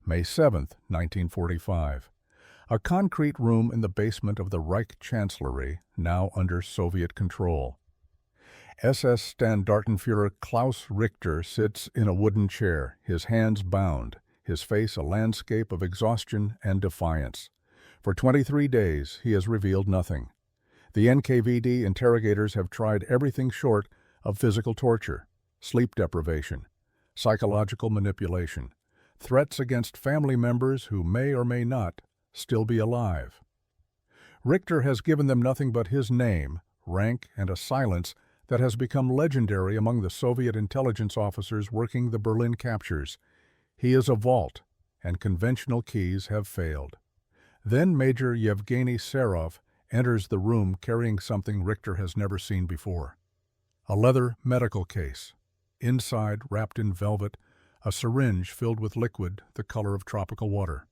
May 7, 1945. A concrete room in the basement of the Reich Chancellery, now under Soviet control. SS Standartenführer Klaus Richter sits in a wooden chair, his hands bound, his face a landscape of exhaustion and defiance. For 23 days, he has revealed nothing. The NKVD interrogators have tried everything short of physical torture, sleep deprivation, psychological manipulation, threats against family members who may or may not still be alive. Richter has given them nothing but his name, rank, and a silence that has become legendary among the Soviet intelligence officers working the Berlin captures. He is a vault, and conventional keys have failed. Then Major Yevgeny Serov enters the room carrying something Richter has never seen before. A leather medical case. Inside, wrapped in velvet, a syringe filled with liquid the color of tropical water.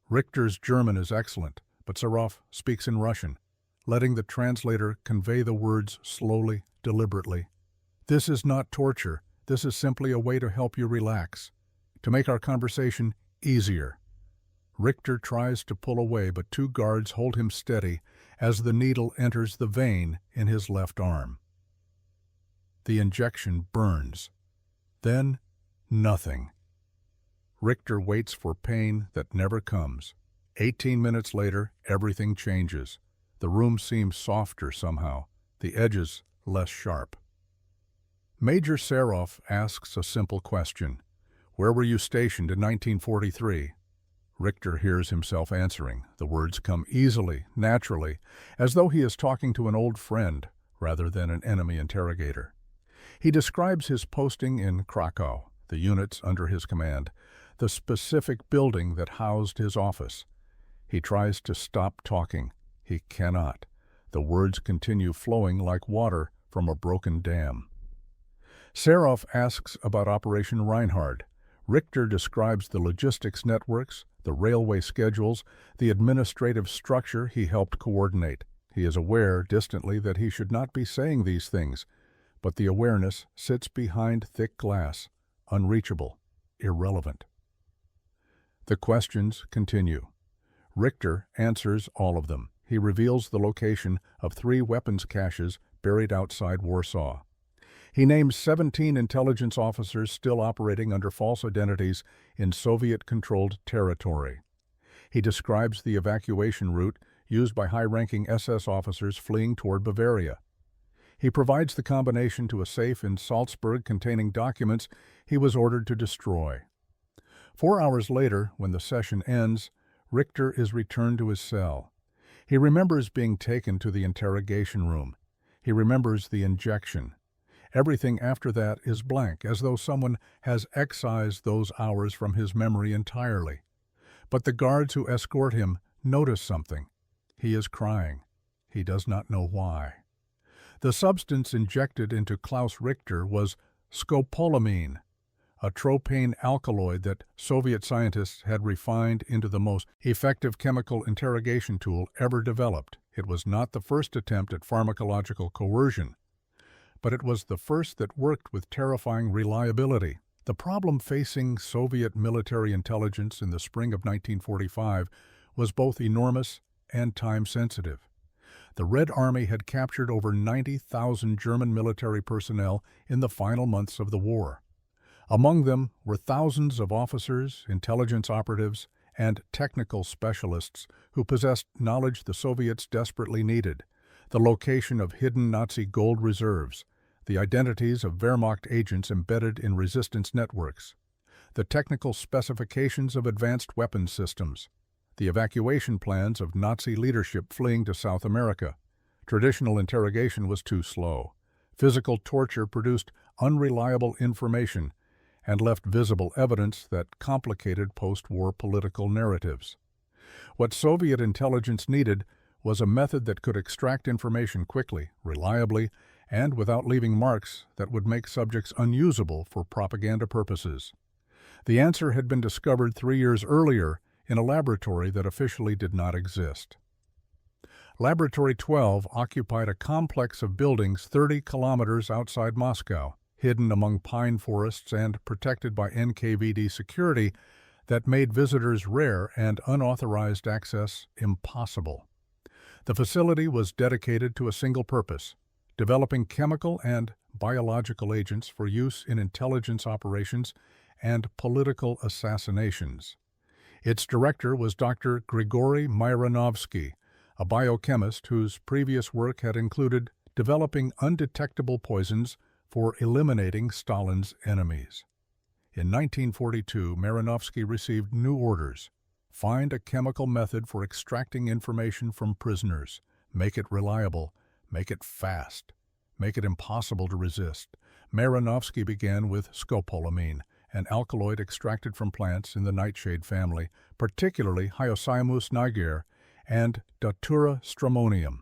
Richter's German is excellent, but Serov speaks in Russian, letting the translator convey the words slowly, deliberately. This is not torture. This is simply a way to help you relax, to make our conversation easier. Richter tries to pull away, but two guards hold him steady as the needle enters the vein in his left arm. The injection burns. Then, nothing. Richter waits for pain that never comes. 18 minutes later, everything changes. The room seems softer somehow, the edges less sharp. Major Serov asks a simple question. Where were you stationed in 1943? Richter hears himself answering. The words come easily, naturally, as though he is talking to an old friend rather than an enemy interrogator. He describes his posting in Krakow, the units under his command, the specific building that housed his office. He tries to stop talking. He cannot. The words continue flowing like water from a broken dam. Serov asks about Operation Reinhard. Richter describes the logistics networks, the railway schedules, the administrative structure he helped coordinate. He is aware, distantly, that he should not be saying these things, but the awareness sits behind thick glass, unreachable, irrelevant. The questions continue. Richter answers all of them. He reveals the location of 3 weapons caches buried outside Warsaw. He names 17 intelligence officers still operating under false identities in Soviet-controlled territory. He describes the evacuation route used by high-ranking SS officers fleeing toward Bavaria. He provides the combination to a safe in Salzburg containing documents he was ordered to destroy. 4 hours later, when the session ends, Richter is returned to his cell. He remembers being taken to the interrogation room. He remembers the injection. Everything after that is blank, as though someone has excised those hours from his memory entirely. But the guards who escort him notice something. He is crying. He does not know why. The substance injected into Klaus Richter was scopolamine, a tropane alkaloid that Soviet scientists had refined into the most effective chemical interrogation tool ever developed. It was not the first attempt at pharmacological coercion, but it was the first that worked with terrifying reliability. The problem facing Soviet military intelligence in the spring of 1945 was both enormous and time-sensitive. The Red Army had captured over 90,000 German military personnel in the final months of the war. Among them were thousands of officers, intelligence operatives, and technical specialists who possessed knowledge the Soviets desperately needed: the location of hidden Nazi gold reserves, the identities of Wehrmacht agents embedded in resistance networks, the technical specifications of advanced weapons systems, the evacuation plans of Nazi leadership fleeing to South America. Traditional interrogation was too slow. Physical torture produced unreliable information and left visible evidence that complicated post-war political narratives. What Soviet intelligence needed was a method that could extract information quickly, reliably, and without leaving marks that would make subjects unusable for propaganda purposes. The answer had been discovered 3 years earlier in a laboratory that officially did not exist. Laboratory 12 occupied a complex of buildings 30 kilometers outside Moscow. Hidden among pine forests and protected by NKVD security, that made visitors rare and unauthorized access impossible. The facility was dedicated to a single purpose: developing chemical and biological agents for use in intelligence operations and political assassinations. Its director was Dr. Grigory Myranovsky, a biochemist whose previous work had included developing undetectable poisons for eliminating Stalin's enemies. In 1942, Myranovsky received new orders: find a chemical method for extracting information from prisoners, make it reliable, make it fast, make it impossible to resist. Myranovsky began with scopolamine, an alkaloid extracted from plants in the nightshade family, particularly Hyoscyamus niger and Datura stramonium.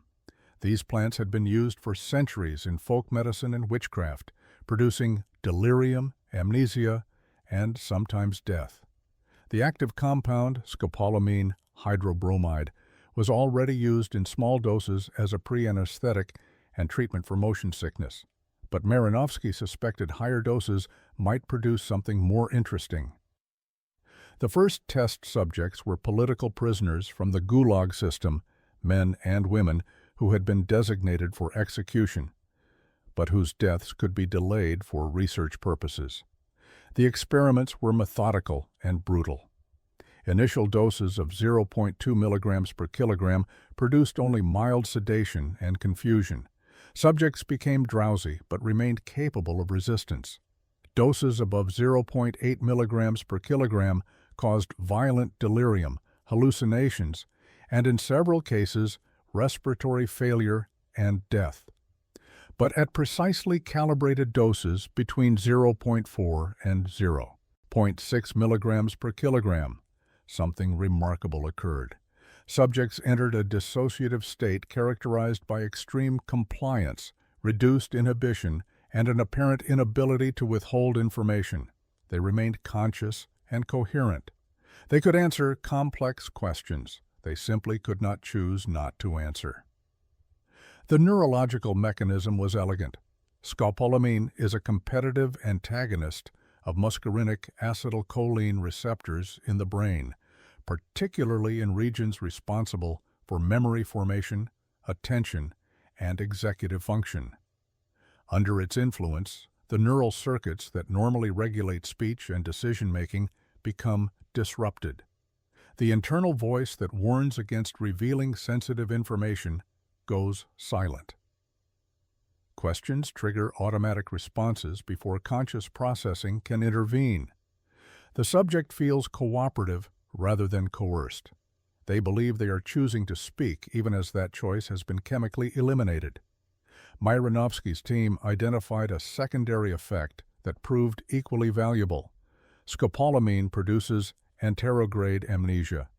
These plants had been used for centuries in folk medicine and witchcraft, producing delirium, amnesia, and sometimes death. The active compound, scopolamine hydrobromide, was already used in small doses as a pre-anesthetic and treatment for motion sickness. But Myranovsky suspected higher doses might produce something more interesting. The first test subjects were political prisoners from the Gulag system, men and women, who had been designated for execution, but whose deaths could be delayed for research purposes. The experiments were methodical and brutal. Initial doses of 0.2 milligrams per kilogram produced only mild sedation and confusion. Subjects became drowsy but remained capable of resistance. Doses above 0.8 milligrams per kilogram caused violent delirium, hallucinations, and in several cases, respiratory failure and death. But at precisely calibrated doses between 0.4 and 0.6 milligrams per kilogram, something remarkable occurred. Subjects entered a dissociative state characterized by extreme compliance, reduced inhibition, and an apparent inability to withhold information. They remained conscious and coherent. They could answer complex questions. They simply could not choose not to answer. The neurological mechanism was elegant. Scopolamine is a competitive antagonist of muscarinic acetylcholine receptors in the brain, particularly in regions responsible for memory formation, attention, and executive function. Under its influence, the neural circuits that normally regulate speech and decision-making become disrupted. The internal voice that warns against revealing sensitive information goes silent. Questions trigger automatic responses before conscious processing can intervene. The subject feels cooperative rather than coerced. They believe they are choosing to speak even as that choice has been chemically eliminated. Myranovsky's team identified a secondary effect that proved equally valuable. Scopolamine produces anterograde amnesia.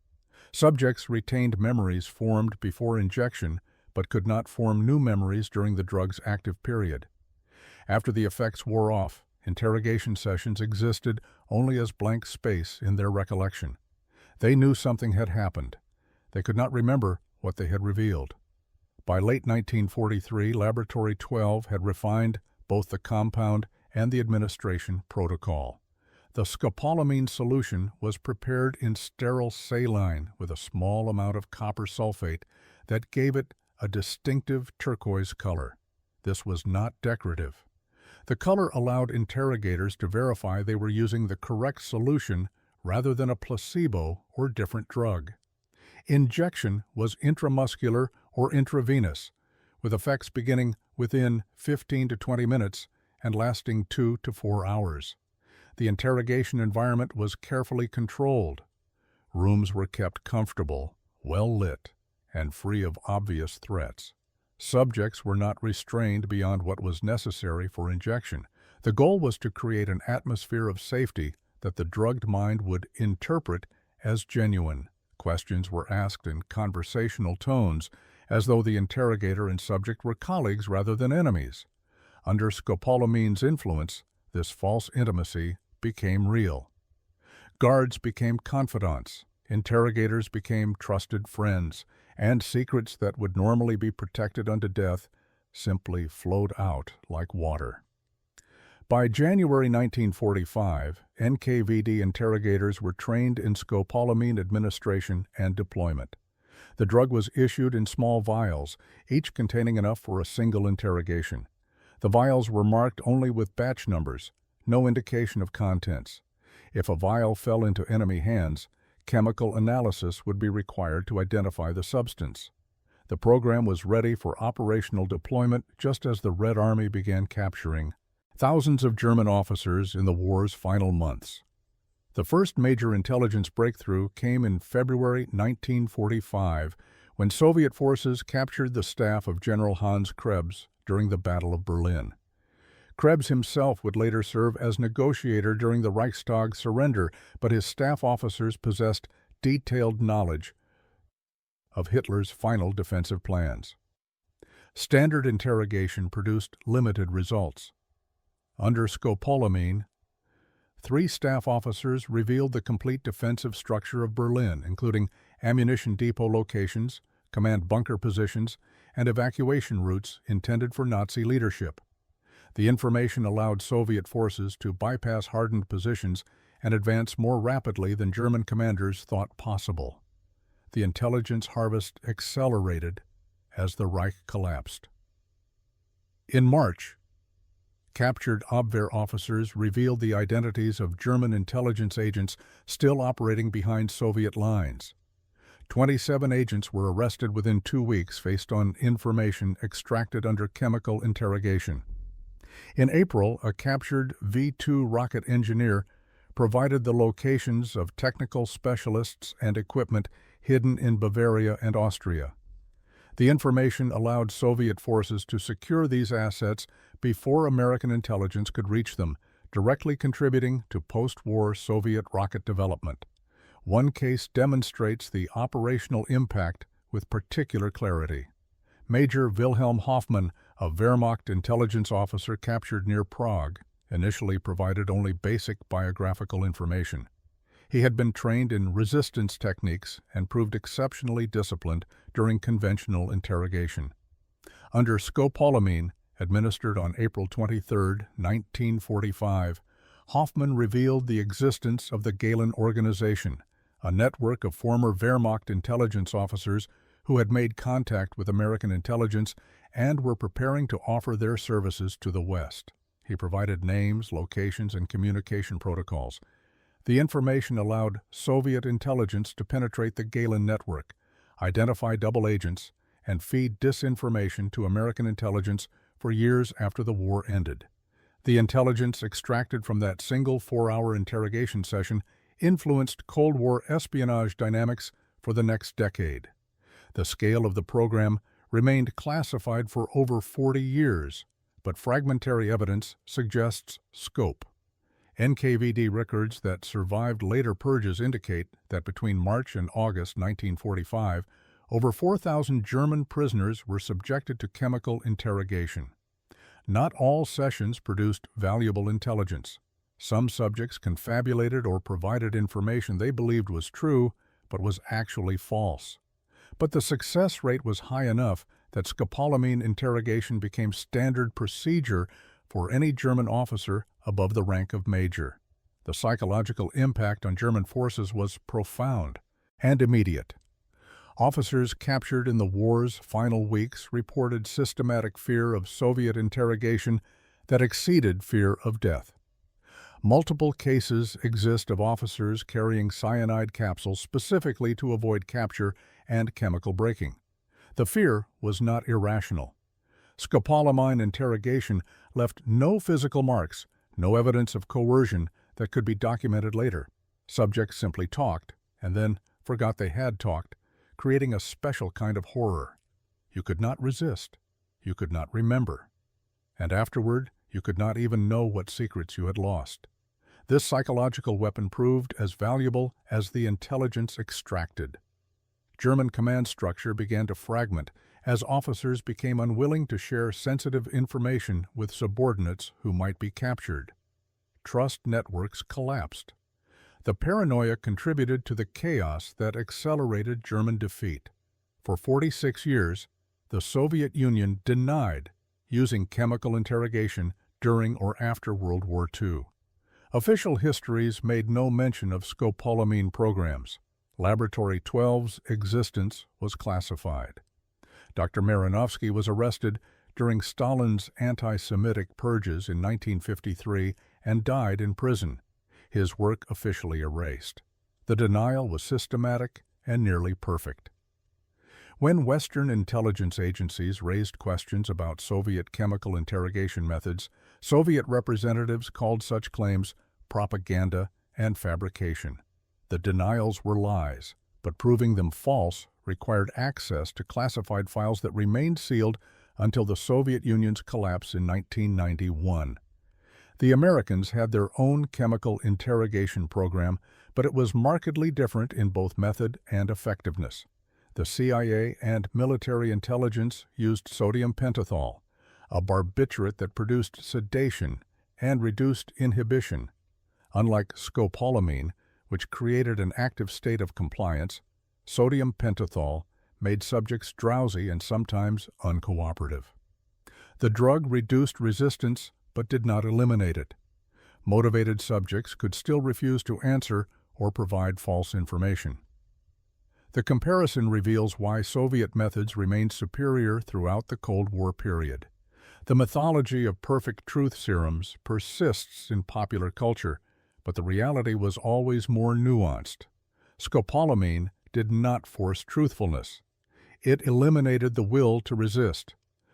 Subjects retained memories formed before injection but could not form new memories during the drug's active period. After the effects wore off, interrogation sessions existed only as blank space in their recollection. They knew something had happened. They could not remember what they had revealed. By late 1943, Laboratory 12 had refined both the compound and the administration protocol. The scopolamine solution was prepared in sterile saline with a small amount of copper sulfate that gave it a distinctive turquoise color. This was not decorative. The color allowed interrogators to verify they were using the correct solution rather than a placebo or different drug. Injection was intramuscular or intravenous, with effects beginning within 15 to 20 minutes and lasting 2 to 4 hours. The interrogation environment was carefully controlled. Rooms were kept comfortable, well lit, and free of obvious threats. Subjects were not restrained beyond what was necessary for injection. The goal was to create an atmosphere of safety that the drugged mind would interpret as genuine. Questions were asked in conversational tones, as though the interrogator and subject were colleagues rather than enemies. Under scopolamine's influence, this false intimacy became real. Guards became confidants, interrogators became trusted friends, and secrets that would normally be protected unto death simply flowed out like water. By January 1945, NKVD interrogators were trained in scopolamine administration and deployment. The drug was issued in small vials, each containing enough for a single interrogation. The vials were marked only with batch numbers, no indication of contents. If a vial fell into enemy hands, chemical analysis would be required to identify the substance. The program was ready for operational deployment just as the Red Army began capturing thousands of German officers in the war's final months. The first major intelligence breakthrough came in February 1945 when Soviet forces captured the staff of General Hans Krebs during the Battle of Berlin. Krebs himself would later serve as negotiator during the Reichstag surrender, but his staff officers possessed detailed knowledge of Hitler's final defensive plans. Standard interrogation produced limited results. Under scopolamine, 3 staff officers revealed the complete defensive structure of Berlin, including ammunition depot locations, command bunker positions, and evacuation routes intended for Nazi leadership. The information allowed Soviet forces to bypass hardened positions and advance more rapidly than German commanders thought possible. The intelligence harvest accelerated as the Reich collapsed. In March, captured Abwehr officers revealed the identities of German intelligence agents still operating behind Soviet lines. 27 agents were arrested within 2 weeks based on information extracted under chemical interrogation. In April, a captured V-2 rocket engineer provided the locations of technical specialists and equipment hidden in Bavaria and Austria. The information allowed Soviet forces to secure these assets before American intelligence could reach them, directly contributing to post-war Soviet rocket development. One case demonstrates the operational impact with particular clarity. Major Wilhelm Hoffmann, a Wehrmacht intelligence officer captured near Prague, initially provided only basic biographical information. He had been trained in resistance techniques and proved exceptionally disciplined during conventional interrogation. Under scopolamine, administered on April 23, 1945, Hoffmann revealed the existence of the Gehlen Organization, a network of former Wehrmacht intelligence officers who had made contact with American intelligence and were preparing to offer their services to the West. He provided names, locations, and communication protocols. The information allowed Soviet intelligence to penetrate the Gehlen network, identify double agents, and feed disinformation to American intelligence for years after the war ended. The intelligence extracted from that single 4-hour interrogation session influenced Cold War espionage dynamics for the next decade. The scale of the program remained classified for over 40 years, but fragmentary evidence suggests scope. NKVD records that survived later purges indicate that between March and August 1945, over 4,000 German prisoners were subjected to chemical interrogation. Not all sessions produced valuable intelligence. Some subjects confabulated or provided information they believed was true, but was actually false. But the success rate was high enough that scopolamine interrogation became standard procedure for any German officer above the rank of major. The psychological impact on German forces was profound and immediate. Officers captured in the war's final weeks reported systematic fear of Soviet interrogation that exceeded fear of death. Multiple cases exist of officers carrying cyanide capsules specifically to avoid capture and chemical breaking. The fear was not irrational. Scopolamine interrogation left no physical marks, no evidence of coercion that could be documented later. Subjects simply talked and then forgot they had talked, creating a special kind of horror. You could not resist. You could not remember. And afterward, you could not even know what secrets you had lost. This psychological weapon proved as valuable as the intelligence extracted. German command structure began to fragment as officers became unwilling to share sensitive information with subordinates who might be captured. Trust networks collapsed. The paranoia contributed to the chaos that accelerated German defeat. For 46 years, the Soviet Union denied using chemical interrogation during or after World War II. Official histories made no mention of scopolamine programs. Laboratory 12's existence was classified. Dr. Marinovsky was arrested during Stalin's anti-Semitic purges in 1953 and died in prison, his work officially erased. The denial was systematic and nearly perfect. When Western intelligence agencies raised questions about Soviet chemical interrogation methods, Soviet representatives called such claims propaganda and fabrication. The denials were lies, but proving them false required access to classified files that remained sealed until the Soviet Union's collapse in 1991. The Americans had their own chemical interrogation program, but it was markedly different in both method and effectiveness. The CIA and military intelligence used sodium pentothal, a barbiturate that produced sedation and reduced inhibition. Unlike scopolamine, which created an active state of compliance, sodium pentothal made subjects drowsy and sometimes uncooperative. The drug reduced resistance but did not eliminate it. Motivated subjects could still refuse to answer or provide false information. The comparison reveals why Soviet methods remained superior throughout the Cold War period. The mythology of perfect truth serums persists in popular culture, but the reality was always more nuanced. Scopolamine did not force truthfulness. It eliminated the will to resist.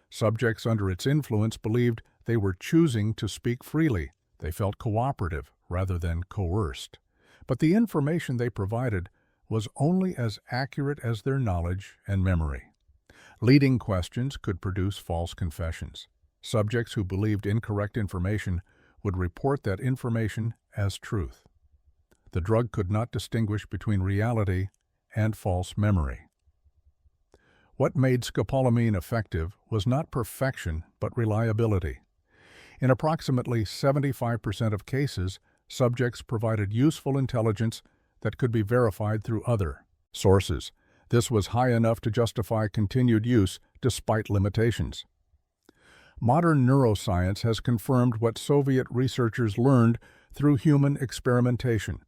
Subjects under its influence believed they were choosing to speak freely. They felt cooperative rather than coerced. But the information they provided was only as accurate as their knowledge and memory. Leading questions could produce false confessions. Subjects who believed incorrect information would report that information as truth. The drug could not distinguish between reality and false memory. What made scopolamine effective was not perfection but reliability. In approximately 75% of cases, subjects provided useful intelligence that could be verified through other sources. This was high enough to justify continued use despite limitations. Modern neuroscience has confirmed what Soviet researchers learned through human experimentation.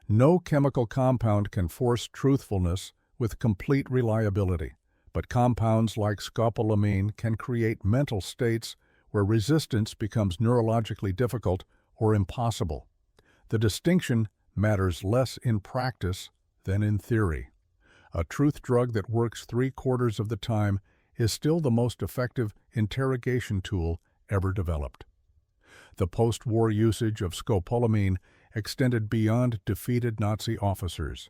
No chemical compound can force truthfulness with complete reliability, but compounds like scopolamine can create mental states where resistance becomes neurologically difficult or impossible. The distinction matters less in practice than in theory. A truth drug that works 3/4 of the time is still the most effective interrogation tool ever developed. The post-war usage of scopolamine extended beyond defeated Nazi officers.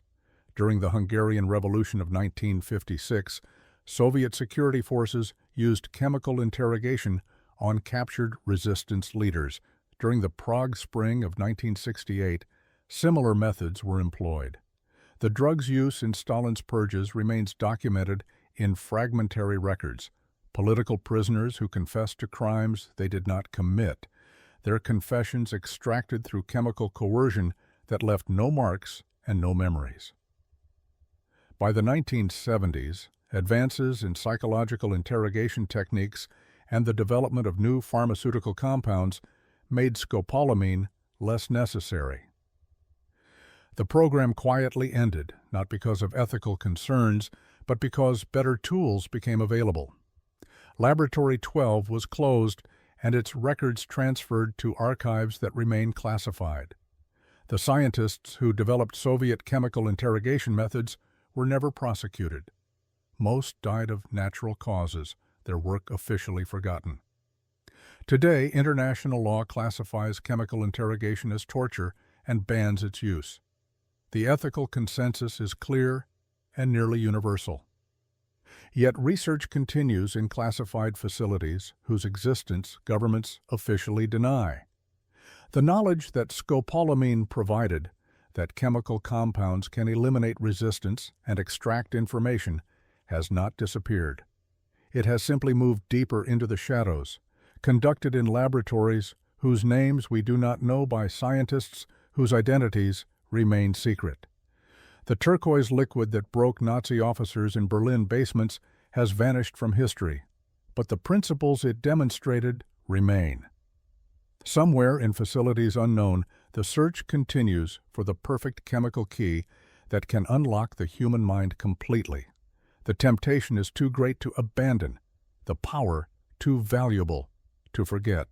During the Hungarian Revolution of 1956, Soviet security forces used chemical interrogation on captured resistance leaders. During the Prague Spring of 1968, similar methods were employed. The drug's use in Stalin's purges remains documented in fragmentary records. Political prisoners who confessed to crimes they did not commit, their confessions extracted through chemical coercion that left no marks and no memories. By the 1970s, advances in psychological interrogation techniques and the development of new pharmaceutical compounds made scopolamine less necessary. The program quietly ended, not because of ethical concerns, but because better tools became available. Laboratory 12 was closed and its records transferred to archives that remain classified. The scientists who developed Soviet chemical interrogation methods were never prosecuted. Most died of natural causes, their work officially forgotten. Today, international law classifies chemical interrogation as torture and bans its use. The ethical consensus is clear and nearly universal. Yet research continues in classified facilities whose existence governments officially deny. The knowledge that scopolamine provided, that chemical compounds can eliminate resistance and extract information, has not disappeared. It has simply moved deeper into the shadows, conducted in laboratories whose names we do not know by scientists whose identities remain secret. The turquoise liquid that broke Nazi officers in Berlin basements has vanished from history, but the principles it demonstrated remain. Somewhere in facilities unknown, the search continues for the perfect chemical key that can unlock the human mind completely. The temptation is too great to abandon, the power too valuable to forget.